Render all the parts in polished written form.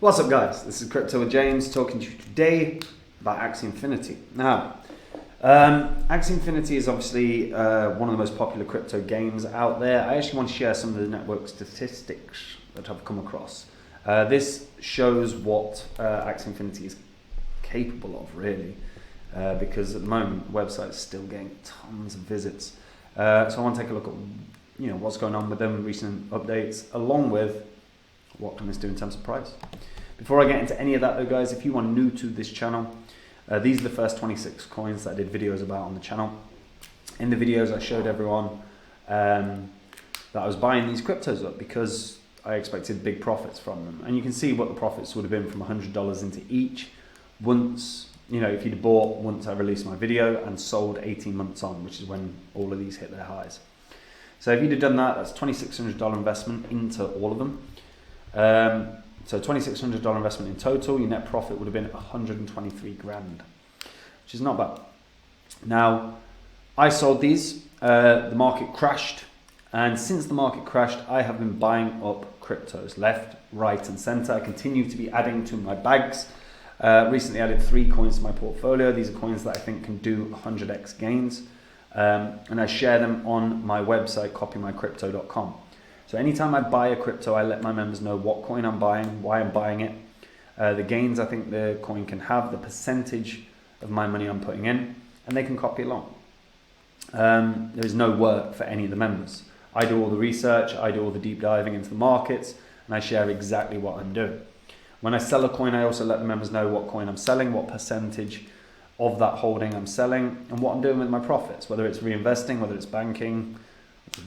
What's up guys, this is Crypto with James talking to you today about Axie Infinity. Now, Axie Infinity is obviously one of the most popular crypto games out there. I actually want to share some of the network statistics that I've come across. This shows what Axie Infinity is capable of really, because at the moment the website is still getting tons of visits. So I want to take a look at what's going on with them, recent updates, along with what can this do in terms of price. Before I get into any of that though guys, if you are new to this channel, these are the first 26 coins that I did videos about on the channel. In the videos I showed everyone that I was buying these cryptos up because I expected big profits from them. And you can see what the profits would have been from $100 into each once, if you'd bought once I released my video and sold 18 months on, which is when all of these hit their highs. So if you'd have done that, that's $2,600 investment into all of them. So $2,600 investment in total, your net profit would have been 123 grand, which is not bad. Now, I sold these, the market crashed, and since the market crashed, I have been buying up cryptos left, right, and center. I continue to be adding to my bags. Recently added 3 coins to my portfolio. These are coins that I think can do 100x gains, and I share them on my website, copymycrypto.com. So anytime I buy a crypto, I let my members know what coin I'm buying, why I'm buying it, the gains I think the coin can have, the percentage of my money I'm putting in, and they can copy along. There is no work for any of the members. I do all the research, I do all the deep diving into the markets, and I share exactly what I'm doing. When I sell a coin, I also let the members know what coin I'm selling, what percentage of that holding I'm selling, and what I'm doing with my profits, whether it's reinvesting, whether it's banking,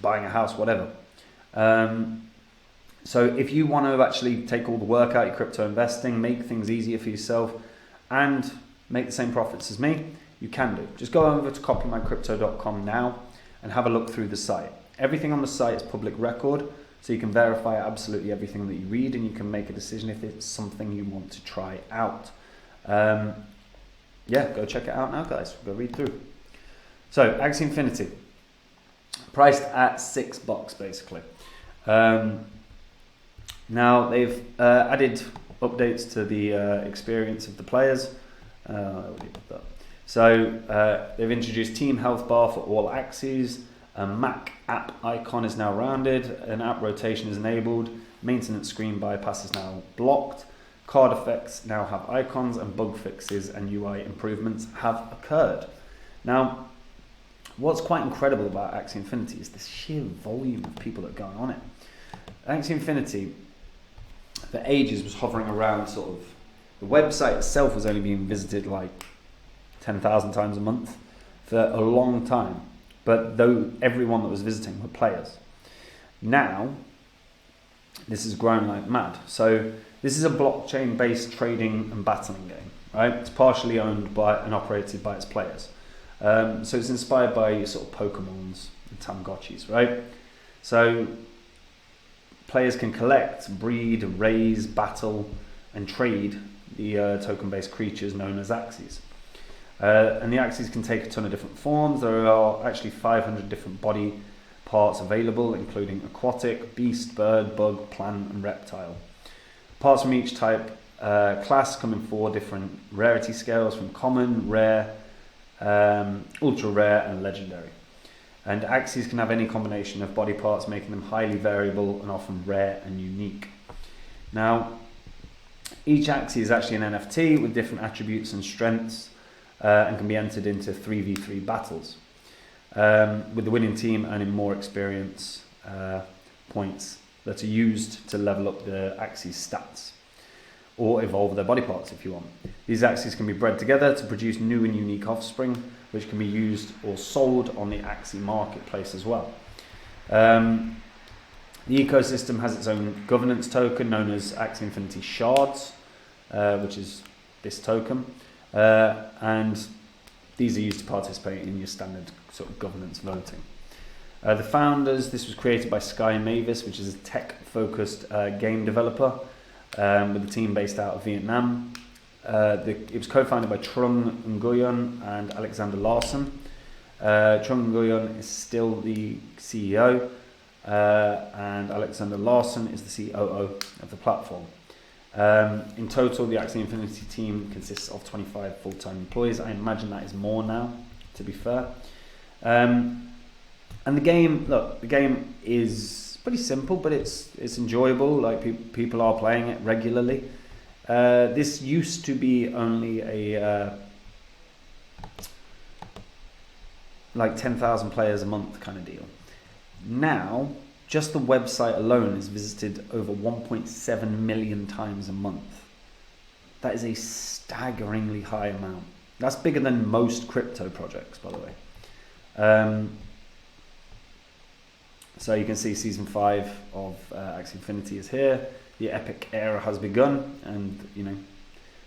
buying a house, whatever. So if you want to actually take all the work out of your crypto investing, make things easier for yourself, and make the same profits as me, you can do. Just go over to copymycrypto.com now and have a look through the site. Everything on the site is public record, so you can verify absolutely everything that you read, and you can make a decision if it's something you want to try out. Yeah, go check it out now, guys. Go read through. So, Axie Infinity, priced at $6 basically. Now they've added updates to the experience of the players. So they've introduced team health bar for all Axies. A Mac app icon is now rounded. An app rotation is enabled. Maintenance screen bypass is now blocked. Card effects now have icons, and bug fixes and UI improvements have occurred. Now, what's quite incredible about Axie Infinity is the sheer volume of people that are going on it. Axie Infinity, for ages, was hovering around the website itself was only being visited like 10,000 times a month for a long time. But though everyone that was visiting were players. Now, this has grown like mad. So this is a blockchain-based trading and battling game, right? It's partially owned by and operated by its players. So it's inspired by your sort of Pokemons and Tamagotchis, right? So players can collect, breed, raise, battle, and trade the token-based creatures known as Axies. And the Axies can take a ton of different forms. There are actually 500 different body parts available, including aquatic, beast, bird, bug, plant, and reptile. Parts from each type class come in 4 different rarity scales, from common, rare, ultra rare, and legendary. And Axies can have any combination of body parts, making them highly variable and often rare and unique. Now, each Axie is actually an NFT with different attributes and strengths, and can be entered into 3v3 battles, with the winning team earning more experience points that are used to level up the Axie's stats or evolve their body parts if you want. These Axies can be bred together to produce new and unique offspring, which can be used or sold on the Axie marketplace as well. The ecosystem has its own governance token known as Axie Infinity Shards, which is this token, and these are used to participate in your standard sort of governance voting. The founders, this was created by Sky Mavis, which is a tech-focused game developer with a team based out of Vietnam. It was co-founded by Trung Nguyen and Alexander Larson. Trung Nguyen is still the CEO, and Alexander Larson is the COO of the platform. In total, the Axie Infinity team consists of 25 full-time employees. I imagine that is more now, to be fair. And the game, look, the game is pretty simple, but it's enjoyable. Like people are playing it regularly. This used to be only a like 10,000 players a month kind of deal. Now, just the website alone is visited over 1.7 million times a month. That is a staggeringly high amount. That's bigger than most crypto projects, by the way. So you can see season 5 of Axie Infinity is here. The epic era has begun, and you know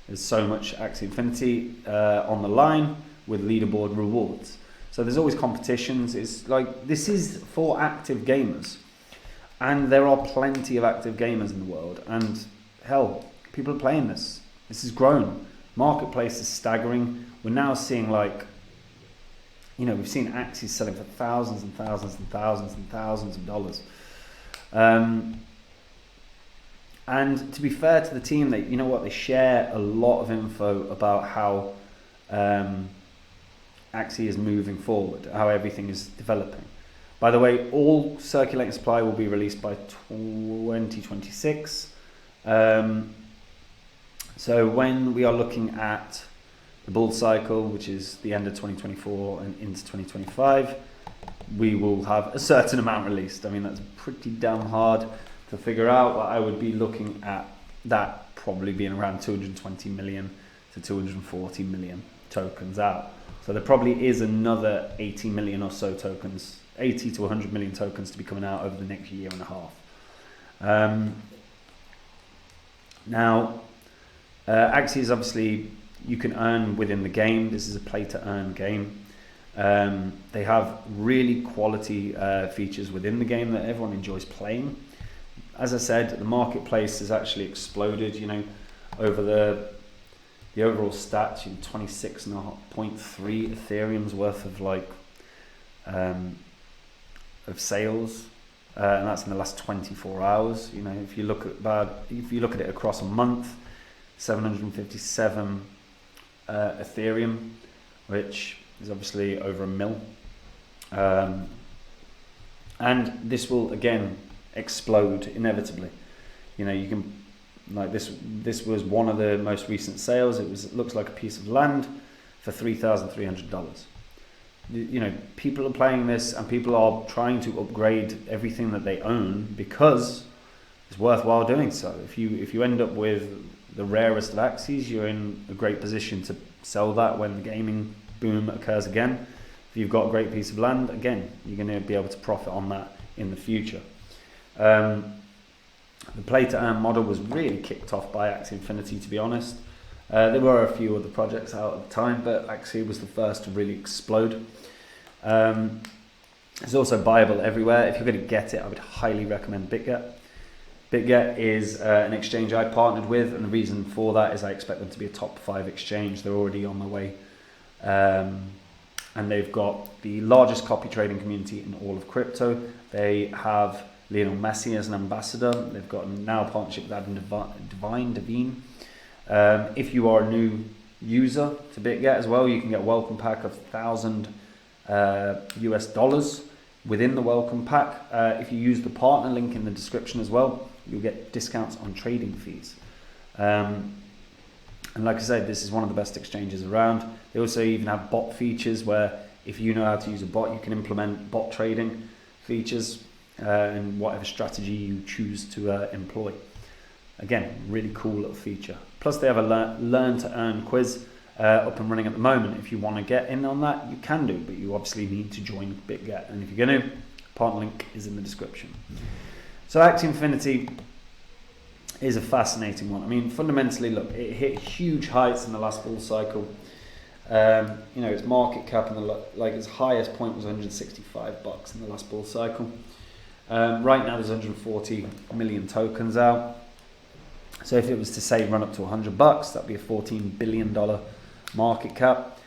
there's so much Axie Infinity on the line with leaderboard rewards. So there's always competitions. It's like, this is for active gamers, and there are plenty of active gamers in the world. And hell, people are playing this. This has grown. Marketplace is staggering. We're now seeing, like, you know, we've seen Axies selling for thousands and thousands and thousands and thousands of dollars. And to be fair to the team, they, you know what, they share a lot of info about how Axie is moving forward, how everything is developing. By the way, all circulating supply will be released by 2026. So when we are looking at the bull cycle, which is the end of 2024 and into 2025, we will have a certain amount released. I mean, that's pretty damn hard to figure out, but I would be looking at that probably being around 220 million to 240 million tokens out. So there probably is another 80 million or so tokens, 80 to 100 million tokens to be coming out over the next year and a half. Now, Axie is obviously, you can earn within the game. This is a play to earn game. They have really quality features within the game that everyone enjoys playing. As I said, the marketplace has actually exploded, you know, over the overall stats, you know, 26.3 Ethereum's worth of like of sales, and that's in the last 24 hours. You know, if you look at it across a month, 757 Ethereum, which is obviously over a mil, and this will again explode inevitably. You know, you can, like, this was one of the most recent sales. It looks like a piece of land for $3,300. You know, people are playing this, and people are trying to upgrade everything that they own because it's worthwhile doing so. If you end up with the rarest of Axies, you're in a great position to sell that when the gaming boom occurs again. If you've got a great piece of land, again, you're going to be able to profit on that in the future. The play to earn model was really kicked off by Axie Infinity, to be honest. There were a few other projects out at the time, but Axie was the first to really explode. It's also buyable everywhere. If you're going to get it, I would highly recommend BitGet. BitGet is an exchange I partnered with, and the reason for that is I expect them to be a top 5 exchange. They're already on their way. And they've got the largest copy trading community in all of crypto. They have Lionel Messi as an ambassador. They've got now a partnership with Adam Devine. If you are a new user to BitGet as well, you can get a welcome pack of $1,000 US within the welcome pack. If you use the partner link in the description as well, you'll get discounts on trading fees. And like I said, this is one of the best exchanges around. They also even have bot features where if you know how to use a bot, you can implement bot trading features and whatever strategy you choose to employ. Again, really cool little feature. Plus they have a learn to earn quiz up and running at the moment. If you want to get in on that, you can do, but you obviously need to join BitGet. And if you're going to, partner link is in the description. So Axie Infinity is a fascinating one. I mean, fundamentally, look, it hit huge heights in the last bull cycle. You know, its market cap in its highest point was $165 in the last bull cycle. Right now there's 140 million tokens out. So if it was to say run up to $100, that'd be a $14 billion market cap.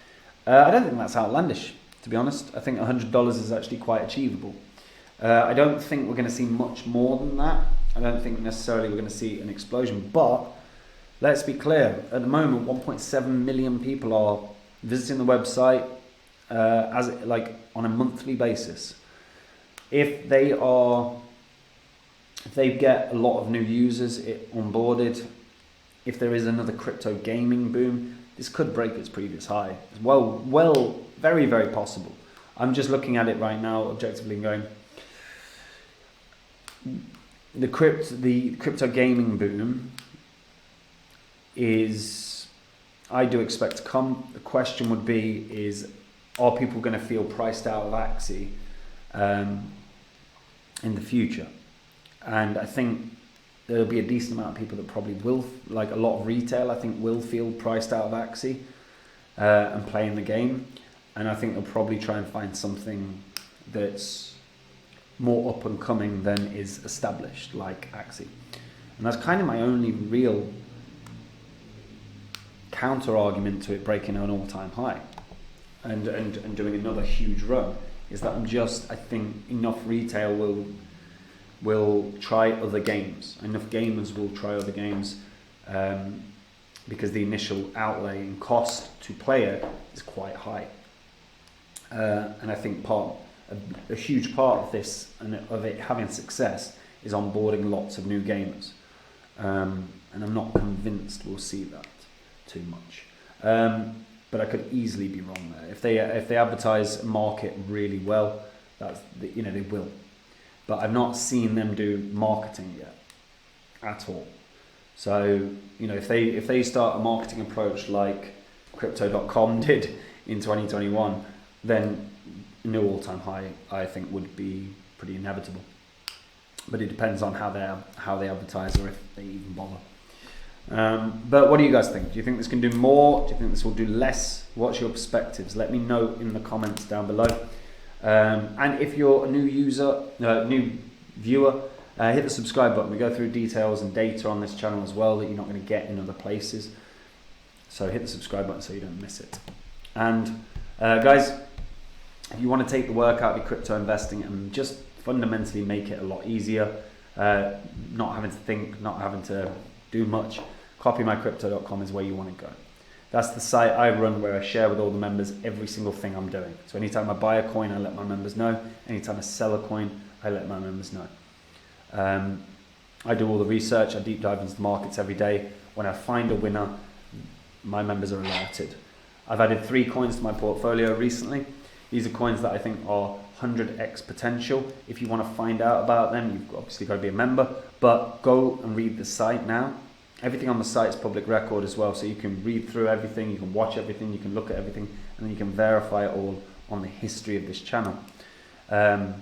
I don't think that's outlandish, to be honest. I think $100 is actually quite achievable. I don't think we're going to see much more than that. I don't think necessarily we're going to see an explosion, but let's be clear, at the moment 1.7 million people are visiting the website on a monthly basis. If they get a lot of new users onboarded, if there is another crypto gaming boom, this could break its previous high. Well, very, very possible. I'm just looking at it right now objectively and going, the crypto gaming boom I do expect to come. The question would be are people going to feel priced out of Axie in the future? And I think there'll be a decent amount of people that probably will, like a lot of retail, I think will feel priced out of Axie and playing the game. And I think they'll probably try and find something that's more up and coming than is established, like Axie. And that's kind of my only real counter argument to it breaking an all-time high and doing another huge run, is that I think enough retail will try other games. Enough gamers will try other games because the initial outlay and cost to play it is quite high. And I think a huge part of this and of it having success is onboarding lots of new gamers. And I'm not convinced we'll see that too much. But I could easily be wrong there. If they advertise and market really well, they will. But I've not seen them do marketing yet at all. So, if they start a marketing approach like Crypto.com did in 2021, then a new all-time high, I think, would be pretty inevitable. But it depends on how they advertise, or if they even bother. But what do you guys think? Do you think this can do more? Do you think this will do less? What's your perspectives? Let me know in the comments down below. And if you're a new new viewer, hit the subscribe button. We go through details and data on this channel as well that you're not going to get in other places. So hit the subscribe button so you don't miss it. And guys, if you want to take the work out of your crypto investing and just fundamentally make it a lot easier, not having to think, not having to do much, copymycrypto.com is where you want to go. That's the site I run where I share with all the members every single thing I'm doing. So anytime I buy a coin, I let my members know. Anytime I sell a coin, I let my members know. I do all the research. I deep dive into the markets every day. When I find a winner, my members are alerted. I've added 3 coins to my portfolio recently. These are coins that I think are 100x potential. If you want to find out about them, you've obviously got to be a member, but go and read the site now. Everything on the site is public record as well, so you can read through everything, you can watch everything, you can look at everything, and then you can verify it all on the history of this channel. And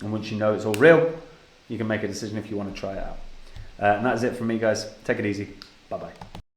once you know it's all real, you can make a decision if you want to try it out. And that's it from me, guys. Take it easy. Bye-bye.